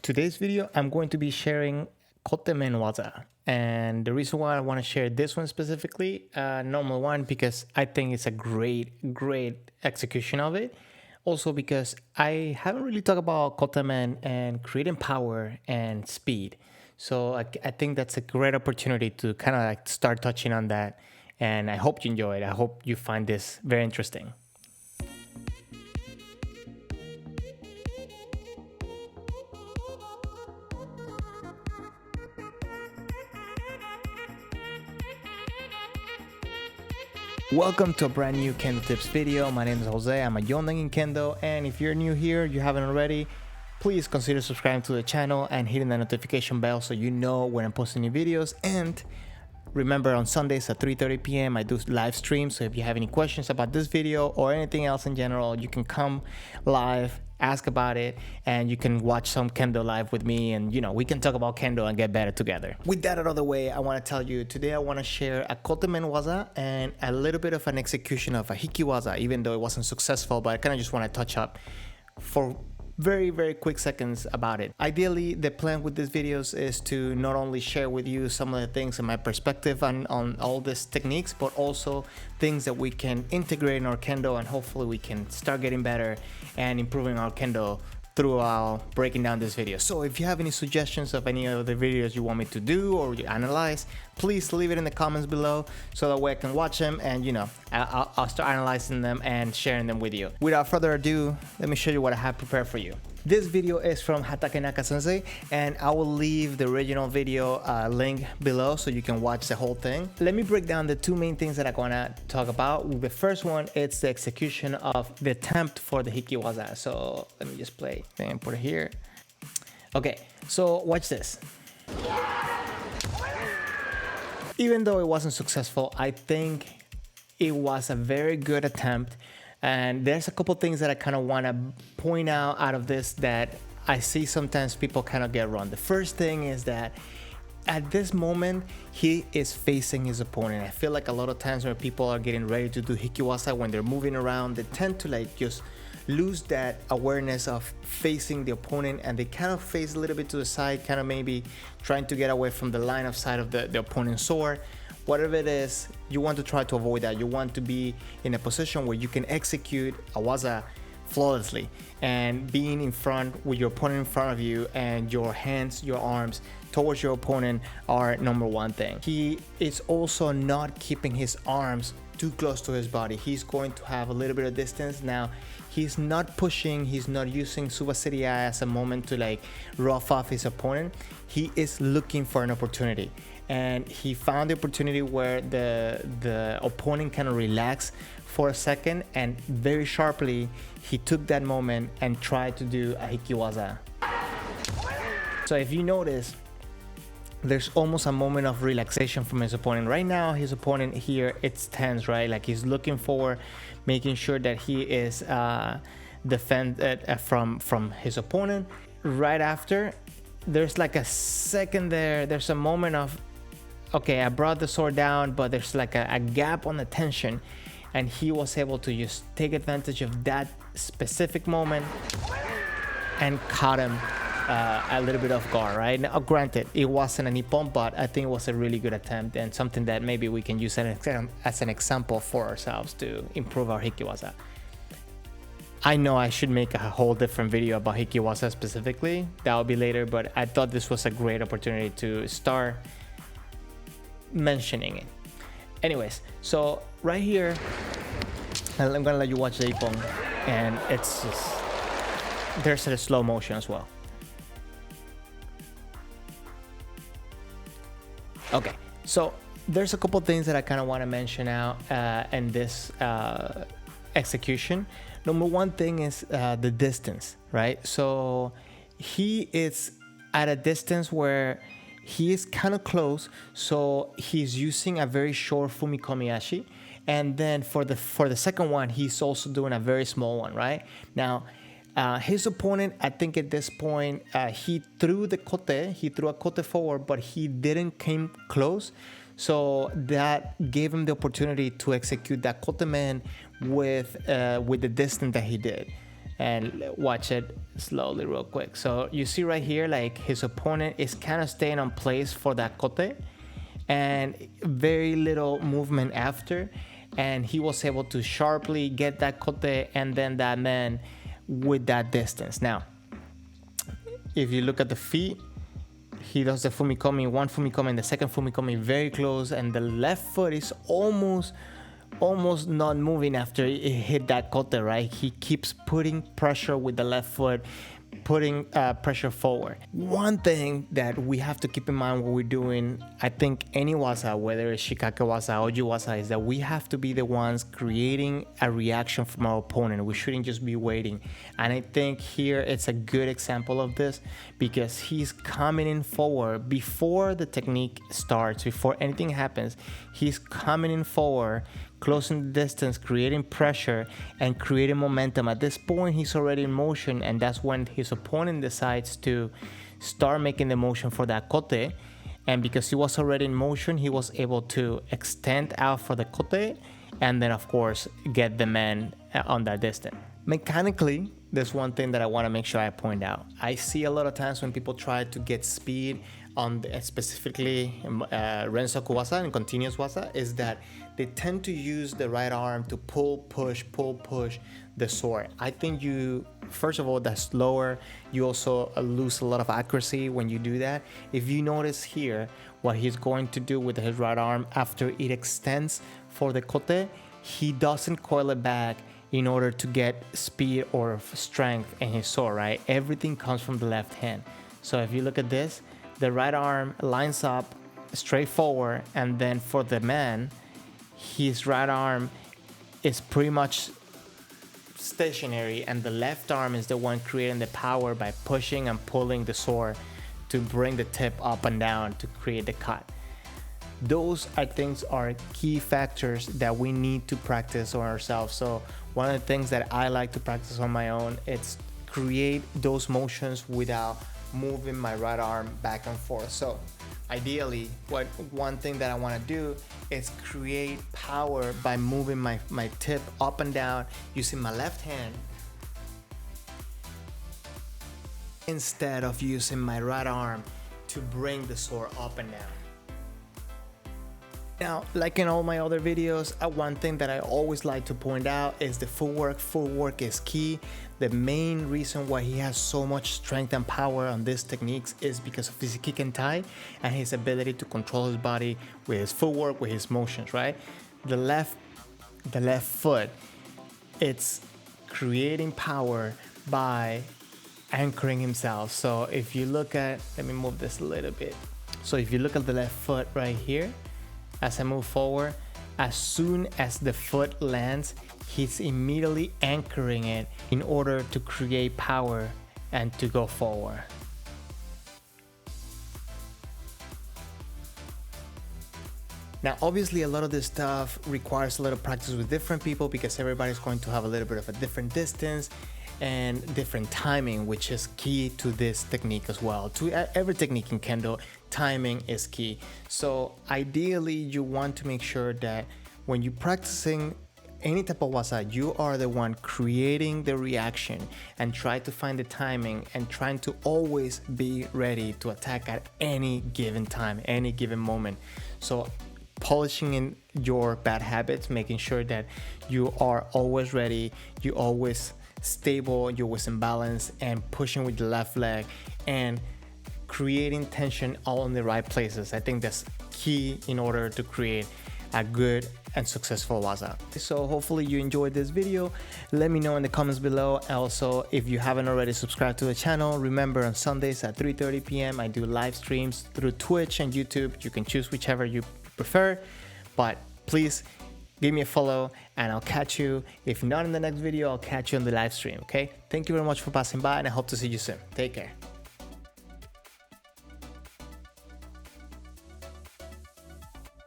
today's video, I'm going to be sharing Kote-men Waza. And the reason why I want to share this one specifically, number one, because I think it's a great execution of it. Also because I haven't really talked about Kote-men and creating power and speed. So I think that's a great opportunity to kind of like start touching on that. And I hope you enjoy it. I hope you find this very interesting. Welcome to a brand new Kendo Tips video. My name is Jose, I'm a Yondeng in Kendo, and if you're new here, you haven't already, please consider subscribing to the channel and hitting the notification bell so you know when I'm posting new videos. And remember, on Sundays at 3:30 p.m. I do live streams, so if you have any questions about this video or anything else in general, you can come live, ask about it, and you can watch some Kendo live with me, and you know, we can talk about Kendo and get better together. With that out of the way, I want to tell you today I want to share a Kote-men Waza and a little bit of an execution of a Hiki Waza, even though it wasn't successful, but I kind of just want to touch up for very quick seconds about it. Ideally, the plan with these videos is to not only share with you some of the things in my perspective on all these techniques, but also things that we can integrate in our Kendo, and hopefully we can start getting better and improving our Kendo throughout breaking down this video. So if you have any suggestions of any of the videos you want me to do or analyze, please leave it in the comments below so that way I can watch them, and you know, I'll start analyzing them and sharing them with you. Without further ado, let me show you what I have prepared for you. This video is from Hatakenaka Sensei, and I will leave the original video link below so you can watch the whole thing. Let me break down the two main things that I'm gonna talk about. The first one, it's the execution of the attempt for the Hiki Waza. So let me just play and put it here. Okay, so watch this. Even though it wasn't successful, I think it was a very good attempt. And there's a couple things that I kind of want to point out of this that I see sometimes people kind of get wrong. The first thing is that at this moment, he is facing his opponent. I feel like a lot of times when people are getting ready to do Hikiwaza, when they're moving around, they tend to like just lose that awareness of facing the opponent, and they kind of face a little bit to the side, kind of maybe trying to get away from the line of sight of the opponent's sword. Whatever it is, you want to try to avoid that. You want to be in a position where you can execute a Waza flawlessly, and being in front with your opponent in front of you and your hands, your arms towards your opponent are number one thing. He is also not keeping his arms too close to his body. He's going to have a little bit of distance. Now, he's not pushing, he's not using Subasiri as a moment to like rough off his opponent. He is looking for an opportunity. And he found the opportunity where the opponent kind of relaxed for a second, and very sharply he took that moment and tried to do a Hikiwaza. So if you notice, there's almost a moment of relaxation from his opponent. Right now, his opponent here, it's tense, right? Like he's looking forward, making sure that he is defended from his opponent. Right after, there's like a second there, there's a moment of, okay, I brought the sword down, but there's like a gap on the tension, and he was able to just take advantage of that specific moment and caught him a little bit off guard, right? Now, granted, it wasn't an ippon, but I think it was a really good attempt and something that maybe we can use as an example for ourselves to improve our Hikiwaza. I know I should make a whole different video about Hikiwaza specifically. That will be later, but I thought this was a great opportunity to start mentioning it. Anyways, so right here, I'm gonna let you watch the ippon, and it's just, there's a slow motion as well. Okay, so there's a couple things that I kind of want to mention out in this execution. Number one thing is the distance, right? So he is at a distance where he is kind of close, so he's using a very short fumikomiyashi, and then for the second one, he's also doing a very small one, right? Now, his opponent, I think at this point, he threw a kote forward, but he didn't came close, so that gave him the opportunity to execute that Kote-men with the distance that he did. and watch it slowly real quick. So you see right here, like his opponent is kind of staying on place for that kote and very little movement after, and he was able to sharply get that kote and then that man with that distance. Now if you look at the feet, he does the fumikomi, one fumikomi and the second fumikomi very close, and the left foot is almost not moving after it hit that kote, right? He keeps putting pressure with the left foot, putting pressure forward. One thing that we have to keep in mind when we're doing, I think, any waza, whether it's shikake waza, oji waza, is that we have to be the ones creating a reaction from our opponent. We shouldn't just be waiting. And I think here it's a good example of this, because he's coming in forward before the technique starts, before anything happens. He's coming in forward, closing the distance, creating pressure and creating momentum. At this point, he's already in motion, and that's when his opponent decides to start making the motion for that kote. And because he was already in motion, he was able to extend out for the kote and then of course get the man on that distance. Mechanically, there's one thing that I want to make sure I point out. I see a lot of times when people try to get speed on specifically rensoku waza and continuous waza, is that they tend to use the right arm to pull push the sword. I think you, first of all, that's slower. You also lose a lot of accuracy when you do that. If you notice here, what he's going to do with his right arm after it extends for the kote, he doesn't coil it back in order to get speed or strength in his sword, right? Everything comes from the left hand. So if you look at this, the right arm lines up straight forward, and then for the man, his right arm is pretty much stationary, and the left arm is the one creating the power by pushing and pulling the sword to bring the tip up and down to create the cut. Those, I think, are key factors that we need to practice on ourselves. So one of the things that I like to practice on my own, it's create those motions without moving my right arm back and forth. So ideally, one thing that I want to do is create power by moving my tip up and down using my left hand instead of using my right arm to bring the sword up and down. Now, like in all my other videos, one thing that I always like to point out is the footwork. Footwork is key. The main reason why he has so much strength and power on these techniques is because of his kick and tie and his ability to control his body with his footwork, with his motions, right? The left foot, it's creating power by anchoring himself. So if you look at, let me move this a little bit. So if you look at the left foot right here, as I move forward, as soon as the foot lands, he's immediately anchoring it in order to create power and to go forward. Now, obviously, a lot of this stuff requires a lot of practice with different people, because everybody's going to have a little bit of a different distance and different timing, which is key to this technique as well. To every technique in Kendo, timing is key. So ideally, you want to make sure that when you're practicing any type of waza, you are the one creating the reaction, and try to find the timing and trying to always be ready to attack at any given time, any given moment. So polishing in your bad habits, making sure that you are always ready, you always stable, you're always in balance, and pushing with the left leg and creating tension all in the right places. I think that's key in order to create a good and successful waza. So hopefully you enjoyed this video. Let me know in the comments below. Also, if you haven't already subscribed to the channel, remember on Sundays at 3:30 p.m. I do live streams through Twitch and YouTube. You can choose whichever you prefer, but please give me a follow, and I'll catch you. If not in the next video, I'll catch you on the live stream, okay? Thank you very much for passing by, and I hope to see you soon. Take care.